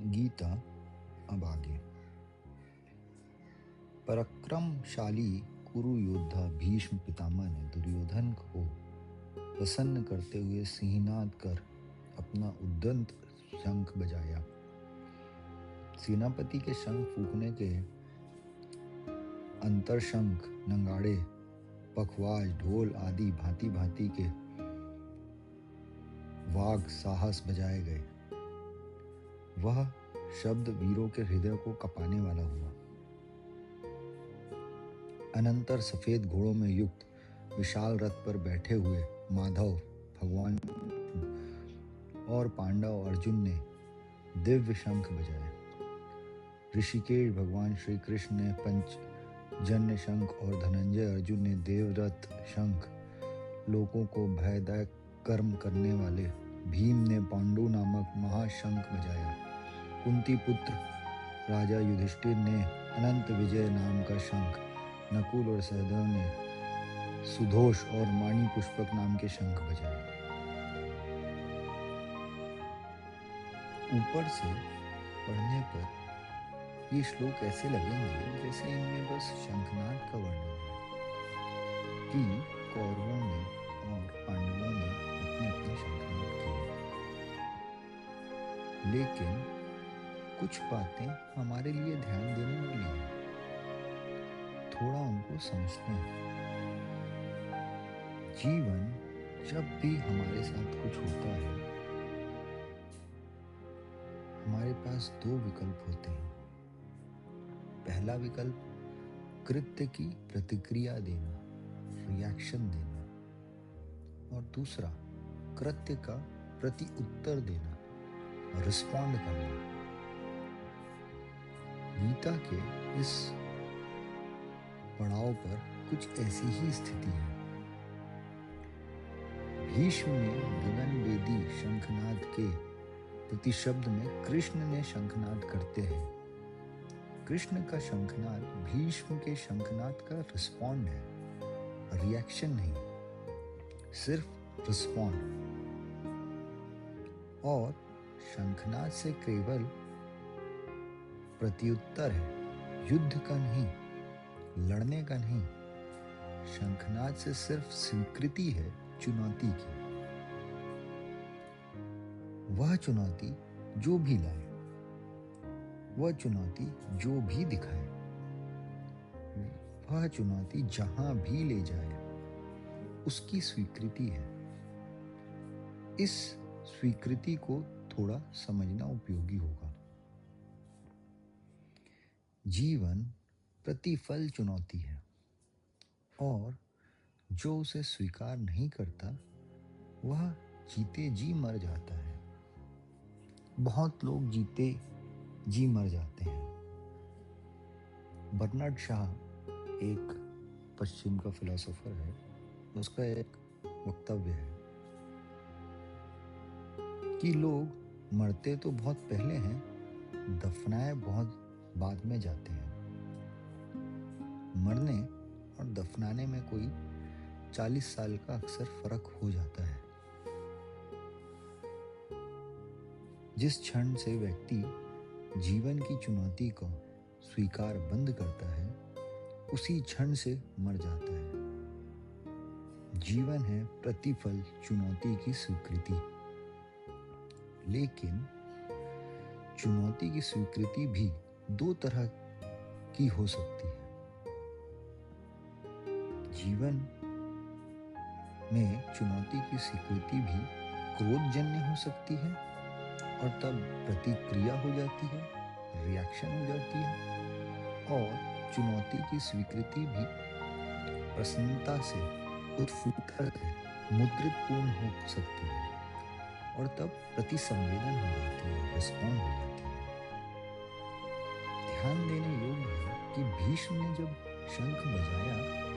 गीता अब आगे। पराक्रमशाली कुरु योद्धा भीष्म पितामह ने दुर्योधन को प्रसन्न करते हुए सिंहनाद कर अपना उद्दंत शंख बजाया। सेनापति के शंख फूंकने के अंतर शंख, नगाड़े, पखवाज, ढोल आदि भांति भांति के वाग साहस बजाए गए। वह शब्द वीरों के हृदय को कपाने वाला हुआ। अनंतर सफेद घोड़ों में युक्त विशाल रथ पर बैठे हुए माधव, भगवान और पांडव अर्जुन ने दिव्य शंख बजाए। ऋषिकेश भगवान श्री कृष्ण ने पंचजन्य शंख और धनंजय अर्जुन ने देवरथ शंख, लोगों को भयदायक कर्म करने वाले भीम ने पांडु नामक महाशंख बजाया। कुंती पुत्र राजा युधिष्ठिर ने अनंत विजय नाम का शंख, नकुल और सहदेव ने सुधोष और माणी पुष्पक नाम के शंख बजाए। ऊपर से पढ़ने पर ये श्लोक ऐसे लगेंगे जैसे इनमें बस शंखनाद का वर्णन है कि कौरवों ने और पांडवों ने अपने अपने शंखनाद किए। लेकिन कुछ बातें हमारे लिए ध्यान देने वाली हैं, थोड़ा उनको समझते हैं। जीवन जब भी हमारे साथ कुछ होता है, हमारे पास दो विकल्प होते हैं। पहला विकल्प कृत्य की प्रतिक्रिया देना, रिएक्शन देना, और दूसरा कृत्य का प्रति उत्तर देना, रिस्पॉन्ड करना। गीता के इस पड़ाव पर कुछ ऐसी ही स्थिति है। भीष्म ने गगनभेदी शंखनाद के प्रतिशब्द में कृष्ण ने शंखनाद करते हैं। कृष्ण का शंखनाद भीष्म के शंखनाद का रिस्पॉन्ड है, रिएक्शन नहीं, सिर्फ रिस्पॉन्ड। और शंखनाद से केवल प्रत्युत्तर है, युद्ध का नहीं, लड़ने का नहीं। शंखनाद से सिर्फ स्वीकृति है चुनौती की। वह चुनौती जो भी लाए, वह चुनौती जो भी दिखाए, वह चुनौती जहां भी ले जाए, उसकी स्वीकृति है। इस स्वीकृति को थोड़ा समझना उपयोगी होगा। जीवन प्रतिफल चुनौती है, और जो उसे स्वीकार नहीं करता वह जीते जी मर जाता है। बहुत लोग जीते जी मर जाते हैं। बर्नार्ड शाह एक पश्चिम का फिलोसोफर है, उसका एक वक्तव्य है कि लोग मरते तो बहुत पहले हैं, दफनाए बहुत बाद में जाते हैं। मरने और दफनाने में कोई 40 साल का अक्सर फर्क हो जाता है। जिस क्षण से व्यक्ति जीवन की चुनौती को स्वीकार बंद करता है, उसी क्षण से मर जाता है। जीवन है प्रतिफल चुनौती की स्वीकृति। लेकिन चुनौती की स्वीकृति भी दो तरह की हो सकती है। जीवन में चुनौती की स्वीकृति भी क्रोधजन्य हो सकती है, और तब प्रतिक्रिया हो जाती है, रिएक्शन हो जाती है। और चुनौती की स्वीकृति भी प्रसन्नता से, उत्फुल्लता से मुद्रितपूर्ण हो सकती है, और तब प्रतिसंवेदन हो जाती है, रिस्पॉन्ड हो जाती है। ध्यान देने योग्य है कि भीष्म ने जब शंख बजाया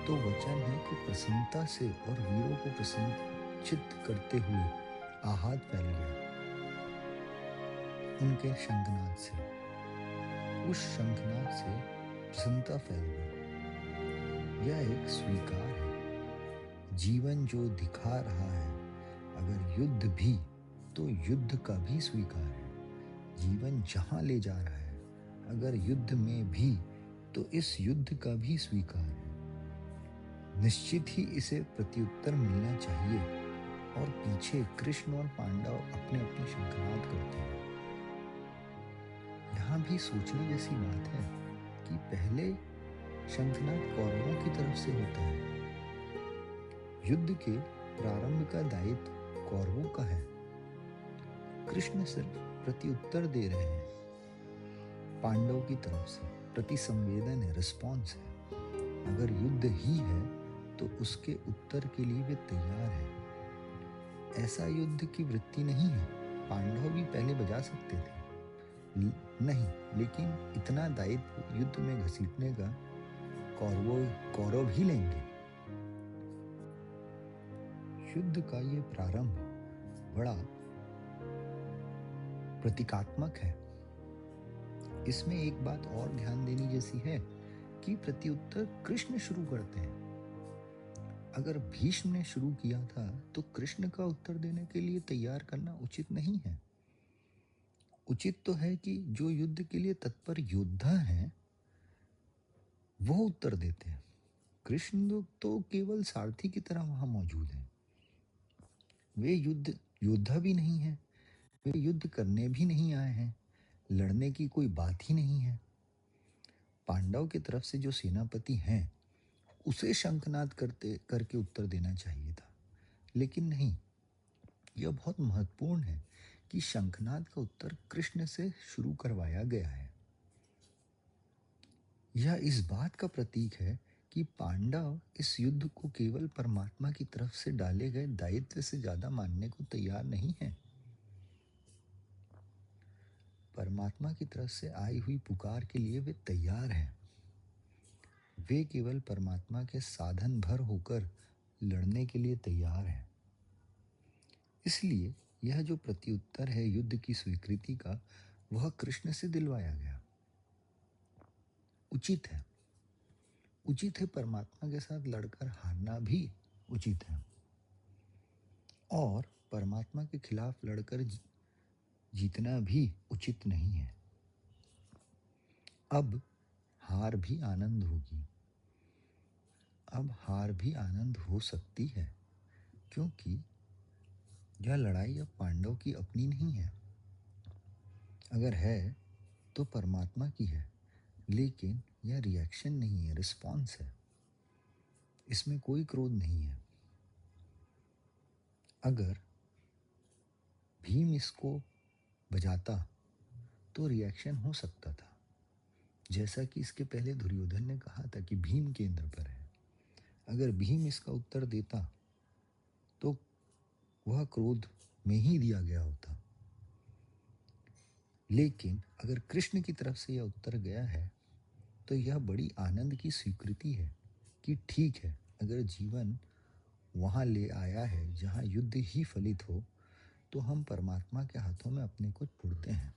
तो वचन है कि प्रसन्नता से और वीरों को प्रसन्नचित्त करते हुए आहत फैल गया उनके शंखनाद से। उस शंखनाद से प्रसन्नता फैल गई। यह एक स्वीकार है। जीवन जो दिखा रहा है, अगर युद्ध भी, तो युद्ध का भी स्वीकार है। जीवन जहाँ ले जा रहा है, अगर युद्ध में भी, तो इस युद्ध का भी स्वीकार है। निश्चित ही इसे प्रत्युत्तर मिलना चाहिए। और पीछे कृष्ण और पांडव अपने अपने शंखनाद करते हैं। यहाँ भी सोचने जैसी बात है कि पहले शंखनाद कौरवों की तरफ से होता है। युद्ध के प्रारंभ का दायित्व कौरवों का है। कृष्ण सिर्फ प्रत्युत्तर दे रहे हैं। पांडव की तरफ से प्रतिसंवेदन है, रिस्पॉन्स है। अगर युद्ध ही है तो उसके उत्तर के लिए वे तैयार है। ऐसा युद्ध की वृत्ति नहीं है। पांडव भी पहले बजा सकते थे, नहीं, लेकिन इतना दायित्व युद्ध में घसीटने का कौरव ही लेंगे। युद्ध का ये प्रारंभ बड़ा प्रतीकात्मक है। इसमें एक बात और ध्यान देनी जैसी है कि प्रत्युत्तर कृष्ण शुरू करते हैं। अगर भीष्म ने शुरू किया था तो कृष्ण का उत्तर देने के लिए तैयार करना उचित नहीं है। उचित तो है कि जो युद्ध के लिए तत्पर योद्धा हैं वो उत्तर देते हैं। कृष्ण तो केवल सारथी की तरह वहां मौजूद हैं। वे युद्ध योद्धा भी नहीं है, वे युद्ध करने भी नहीं आए हैं। लड़ने की कोई बात ही नहीं है। पांडव की तरफ से जो सेनापति हैं उसे शंखनाद करके उत्तर देना चाहिए था, लेकिन नहीं। यह बहुत महत्वपूर्ण है कि शंखनाद का उत्तर कृष्ण से शुरू करवाया गया है। यह इस बात का प्रतीक है कि पांडव इस युद्ध को केवल परमात्मा की तरफ से डाले गए दायित्व से ज्यादा मानने को तैयार नहीं है। परमात्मा की तरफ से आई हुई पुकार के लिए वे तैयार हैं। वे केवल परमात्मा के साधन भर होकर लड़ने के लिए तैयार हैं। इसलिए यह जो प्रत्युत्तर है युद्ध की स्वीकृति का, वह कृष्ण से दिलवाया गया। उचित है। उचित है, परमात्मा के साथ लड़कर हारना भी उचित है। और परमात्मा के खिलाफ लड़कर जीतना भी उचित नहीं है। अब हार भी आनंद होगी। अब हार भी आनंद हो सकती है, क्योंकि यह लड़ाई अब पांडव की अपनी नहीं है। अगर है तो परमात्मा की है, लेकिन यह रिएक्शन नहीं है, रिस्पॉन्स है। इसमें कोई क्रोध नहीं है। अगर भीम इसको बजाता तो रिएक्शन हो सकता था, जैसा कि इसके पहले दुर्योधन ने कहा था कि भीम केंद्र पर है। अगर भीम इसका उत्तर देता तो वह क्रोध में ही दिया गया होता। लेकिन अगर कृष्ण की तरफ से यह उत्तर गया है तो यह बड़ी आनंद की स्वीकृति है कि ठीक है, अगर जीवन वहाँ ले आया है जहाँ युद्ध ही फलित हो, तो हम परमात्मा के हाथों में अपने को पुरते हैं।